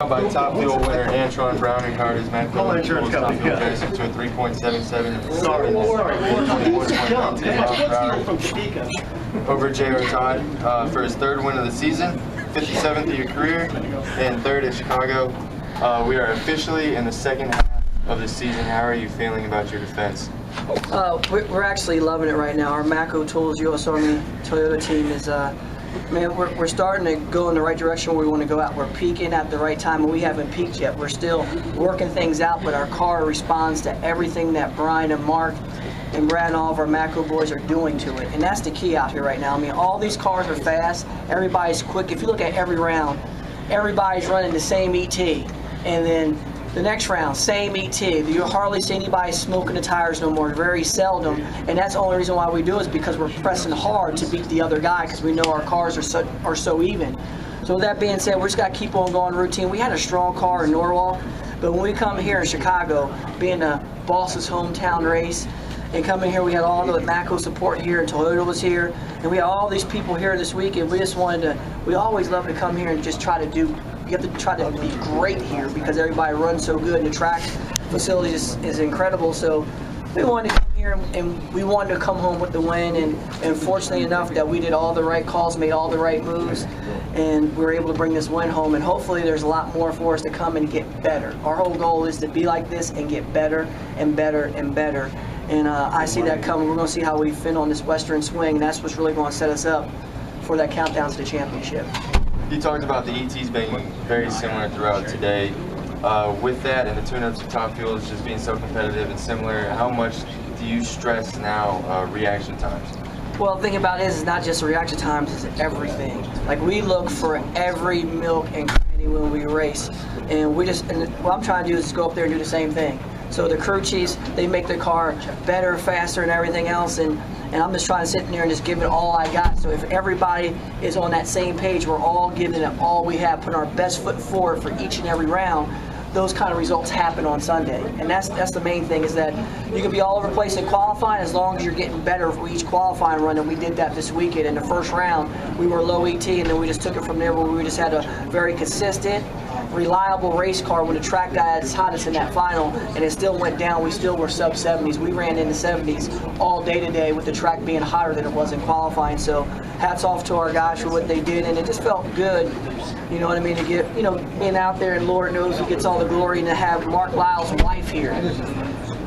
By top fuel winner Antron Brown and Carter's Matt Call insurance company. to a 3.77 Sorry. over J.R. Todd for his third win of the season, 57th of your career, and third at Chicago. We are officially in the second half of the season. How are you feeling about your defense? We're actually loving it right now. Our Mako Tools US Army Toyota team is, man, we're starting to go in the right direction where we want to go at. We're peaking at the right time, and we haven't peaked yet. We're still working things out, but our car responds to everything that Brian and Mark and Brad and all of our Mako boys are doing to it. And that's the key out here right now. I mean, all these cars are fast. Everybody's quick. If you look at every round, everybody's running the same ET. And then the next round, same ET. You hardly see anybody smoking the tires no more, very seldom. And that's the only reason why we do it is because we're pressing hard to beat the other guy because we know our cars are so even. So with that being said, we just got to keep on going routine. We had a strong car in Norwalk, but when we come here in Chicago, being the boss's hometown race, and coming here, we had all the Mako support here, and Toyota was here, and we had all these people here this week, and we just wanted to, we always love to come here and just try to do, you have to try to be great here because everybody runs so good, and the track facility is incredible, so we wanted to come here, and we wanted to come home with the win, and fortunately enough that we did all the right calls, made all the right moves, and we were able to bring this win home, and hopefully there's a lot more for us to come and get better. Our whole goal is to be like this and get better and better and better. And I see that coming. We're going to see how we fit on this Western swing. And that's what's really going to set us up for that countdown to the championship. You talked about the ETs being very similar throughout today. With that and the tune-ups of top fuels just being so competitive and similar, how much do you stress now reaction times? Well, the thing about it is it's not just reaction times, it's everything. Like, we look for every milk and cranny when we race. And what I'm trying to do is go up there and do the same thing. So the crew chiefs, they make the car better, faster, and everything else, and I'm just trying to sit in there and just give it all I got. So if everybody is on that same page, we're all giving it all we have, putting our best foot forward for each and every round, those kind of results happen on Sunday. And that's the main thing, is that you can be all over the place in qualifying as long as you're getting better for each qualifying run, and we did that this weekend. In the first round, we were low ET, and then we just took it from there where we just had a very consistent, reliable race car when the track got at its hottest in that final, and it still went down. We still were sub 70s. We ran in the 70s all day today with the track being hotter than it was in qualifying. So hats off to our guys for what they did, and it just felt good, you know what I mean, to get, you know, being out there, and Lord knows who gets all the glory, and to have Mark Lyle's wife here.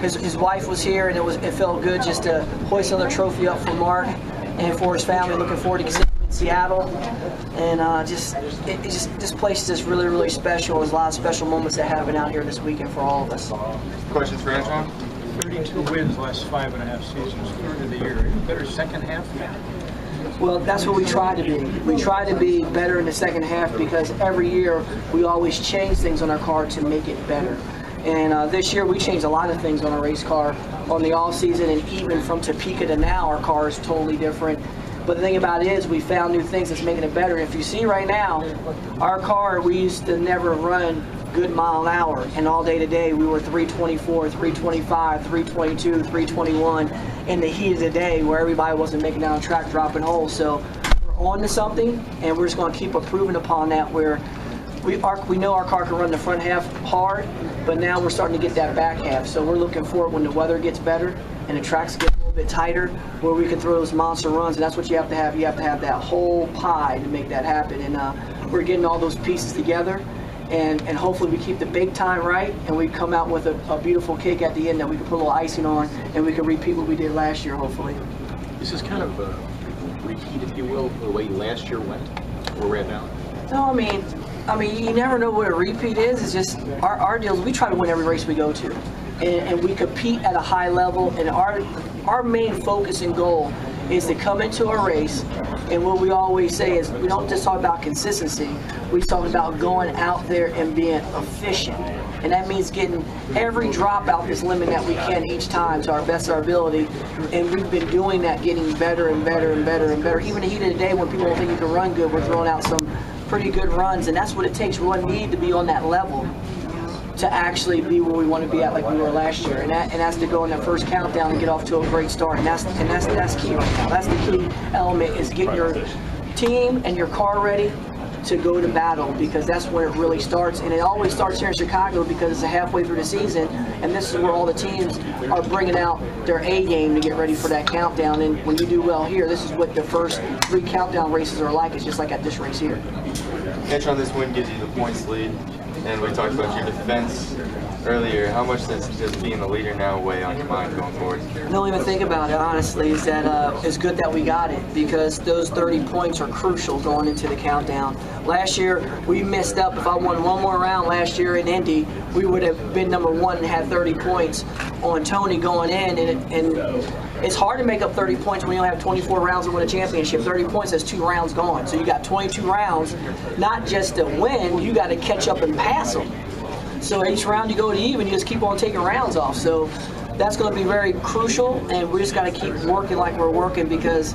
His wife was here, and it felt good just to hoist another trophy up for Mark and for his family. Looking forward to seeing him in Seattle, and this place is just really, really special. There's a lot of special moments that happen out here this weekend for all of us. Questions for Antron? 32 wins last 5.5 seasons, third of the year. Better second half? Well, that's what we try to be. We try to be better in the second half because every year we always change things on our car to make it better. And this year we changed a lot of things on our race car on the off season, and even from Topeka to now, our car is totally different. But the thing about it is we found new things that's making it better. If you see right now, our car, we used to never run good mile an hour, and all day today we were 324, 325, 322, 321 in the heat of the day where everybody wasn't making down track dropping holes. So we're on to something, and we're just going to keep improving upon that, where we know our car can run the front half hard, but now we're starting to get that back half. So we're looking forward when the weather gets better and the tracks get a little bit tighter, where we can throw those monster runs, and that's what you have to have. You have to have that whole pie to make that happen, and we're getting all those pieces together, and hopefully we keep the big time right, and we come out with a beautiful cake at the end that we can put a little icing on, and we can repeat what we did last year, hopefully. This is kind of a repeat, if you will, the way last year went, where we're at now. No, I mean, you never know what a repeat is. It's just our deal is we try to win every race we go to, and we compete at a high level. And our main focus and goal is to come into a race, and what we always say is we don't just talk about consistency. We talk about going out there and being efficient, and that means getting every drop out this limit that we can each time to our best of our ability. And we've been doing that, getting better and better and better and better. Even in the heat of the day, when people don't think you can run good, we're throwing out some pretty good runs, and that's what it takes. We need to be on that level to actually be where we want to be at, like we were last year, and that's to go in that first countdown and get off to a great start, and that's key right now. That's the key element, is getting your team and your car ready to go to battle, because that's where it really starts. And it always starts here in Chicago because it's halfway through the season, and this is where all the teams are bringing out their A game to get ready for that countdown. And when you do well here, this is what the first 3 countdown races are like. It's just like at this race here. Antron, this win gives you the points lead, and we talked about your defense earlier. How much does just being the leader now weigh on your mind going forward? Don't even think about it, honestly. Is that it's good that we got it, because those 30 points are crucial going into the countdown. Last year, we messed up. If I won one more round last year in Indy, we would have been number 1 and had 30 points on Tony going in. And it's hard to make up 30 points when you only have 24 rounds to win a championship. 30 points, that's 2 rounds gone. So you got 22 rounds, not just to win, you got to catch up and pass them. So each round you go to even, you just keep on taking rounds off. So that's going to be very crucial, and we just got to keep working like we're working, because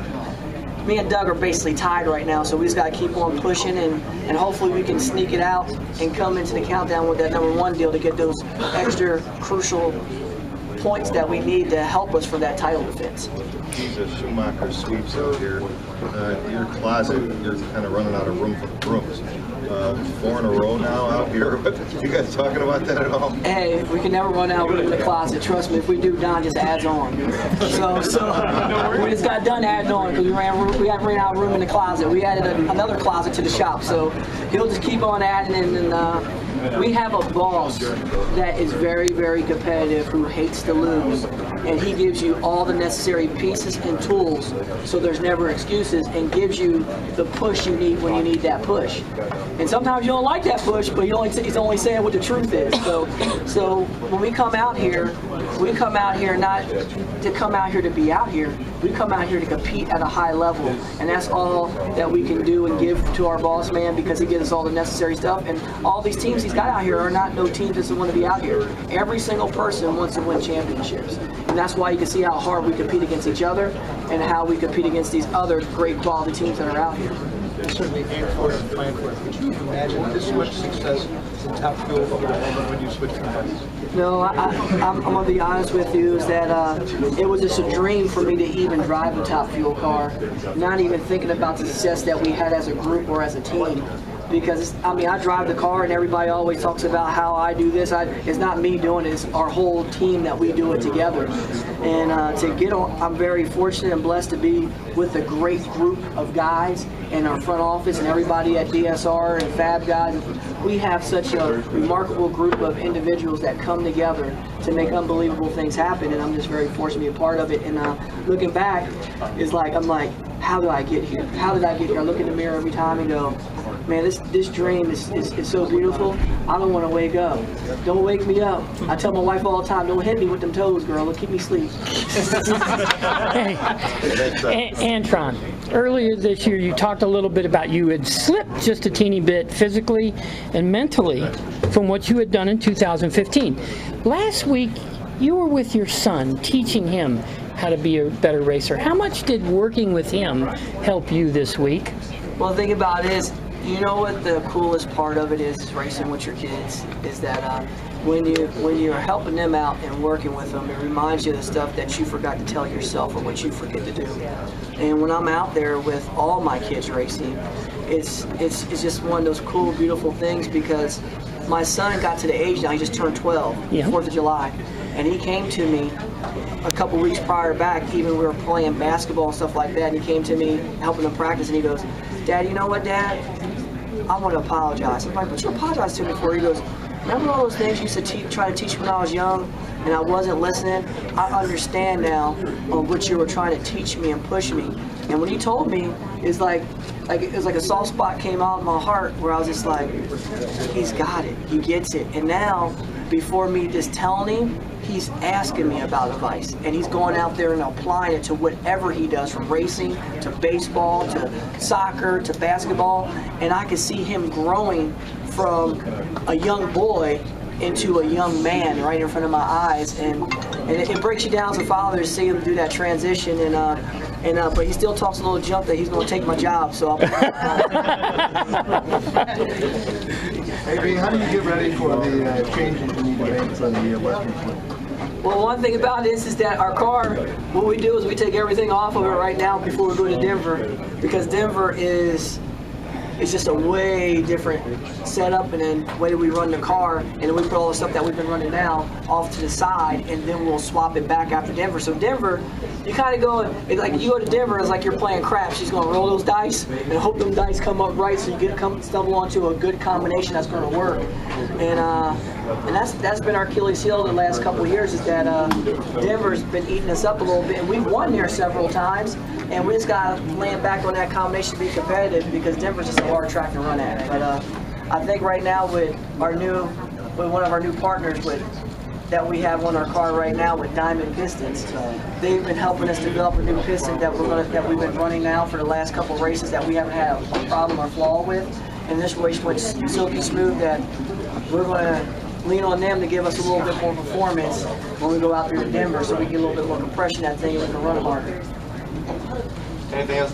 me and Doug are basically tied right now. So we just got to keep on pushing, and hopefully we can sneak it out and come into the countdown with that number 1 deal to get those extra crucial points that we need to help us for that title defense. These are Schumacher sweeps out here. Your closet, you're kind of running out of room for the brooms. 4 in a row now out here. You guys talking about that at all? Hey, we can never run out of room in the closet. Trust me, if we do, Don just adds on. So we just got done adding on because we ran out of room in the closet. We added another closet to the shop. So he'll just keep on adding, and we have a boss that is very, very competitive, who hates to lose, and he gives you all the necessary pieces and tools, so there's never excuses, and gives you the push you need when you need that push. And sometimes you don't like that push, but he's only saying what the truth is. So when we come out here not to come out here to be out here. We come out here to compete at a high level, and that's all that we can do and give to our boss man, because he gives us all the necessary stuff. And all these teams he's got out here are not no teams that want to be out here. Every single person wants to win championships, and that's why you can see how hard we compete against each other and how we compete against these other great quality teams that are out here. Certainly aim for it and plan for it. Could you imagine this much success in Top Fuel over the moment when you switch companies? No, I'm going to be honest with you, is that it was just a dream for me to even drive a Top Fuel car, not even thinking about the success that we had as a group or as a team. Because, I mean, I drive the car and everybody always talks about how I do this. It's not me doing it, it's our whole team that we do it together. And to get on, I'm very fortunate and blessed to be with a great group of guys in our front office and everybody at DSR and Fab guys. We have such a remarkable group of individuals that come together to make unbelievable things happen, and I'm just very fortunate to be a part of it. And looking back, I'm like, how did I get here? How did I get here? I look in the mirror every time and go, man, this dream is so beautiful. I don't want to wake up. Don't wake me up. I tell my wife all the time, don't hit me with them toes, girl. It'll keep me asleep. Hey, Antron, earlier this year you talked a little bit about you had slipped just a teeny bit physically and mentally from what you had done in 2015. Last week you were with your son, teaching him how to be a better racer. How much did working with him help you this week? Well, the thing about it is, you know what the coolest part of it is racing with your kids, is that when you're helping them out and working with them, it reminds you of the stuff that you forgot to tell yourself or what you forget to do. And when I'm out there with all my kids racing, it's just one of those cool, beautiful things, because my son got to the age now, he just turned 12, yeah. 4th of July, and he came to me a couple weeks prior back, even we were playing basketball and stuff like that, and he came to me helping him practice, and he goes, Dad, you know what, Dad? I want to apologize. I'm like, what you apologize to me for? He goes, remember all those things you used to try to teach me when I was young and I wasn't listening? I understand now what you were trying to teach me and push me. And when he told me, it was like a soft spot came out in my heart where I was just like, he's got it. He gets it. And now, before me just telling him, he's asking me about advice, and he's going out there and applying it to whatever he does, from racing to baseball to soccer to basketball. And I can see him growing from a young boy into a young man right in front of my eyes, and it breaks you down as a father to see him do that transition. But he still talks a little junk that he's going to take my job. So Hey, B, how do you get ready for the changes you need to make for the Western Fleet? Well, one thing about this is that our car, what we do is we take everything off of it right now before we go to Denver, because Denver is it's just a way different setup, and then the way that we run the car, and then we put all the stuff that we've been running now off to the side, and then we'll swap it back after Denver. So Denver, you kind of go, like you go to Denver, it's like you're playing craps. She's going to roll those dice and hope them dice come up right, so you stumble onto a good combination that's going to work. And that's been our Achilles heel the last couple of years, is that Denver's been eating us up a little bit. And we've won there several times, and we just got to land back on that combination to be competitive, because Denver's just a hard track to run at. But I think right now with one of our new partners that we have on our car right now with Diamond Pistons, they've been helping us develop a new piston that we've been running now for the last couple of races that we haven't had a problem or flaw with. And this race went silky smooth, that we're going to lean on them to give us a little bit more performance when we go out there to Denver, so we get a little bit more compression in that thing and we can run harder. Anything else?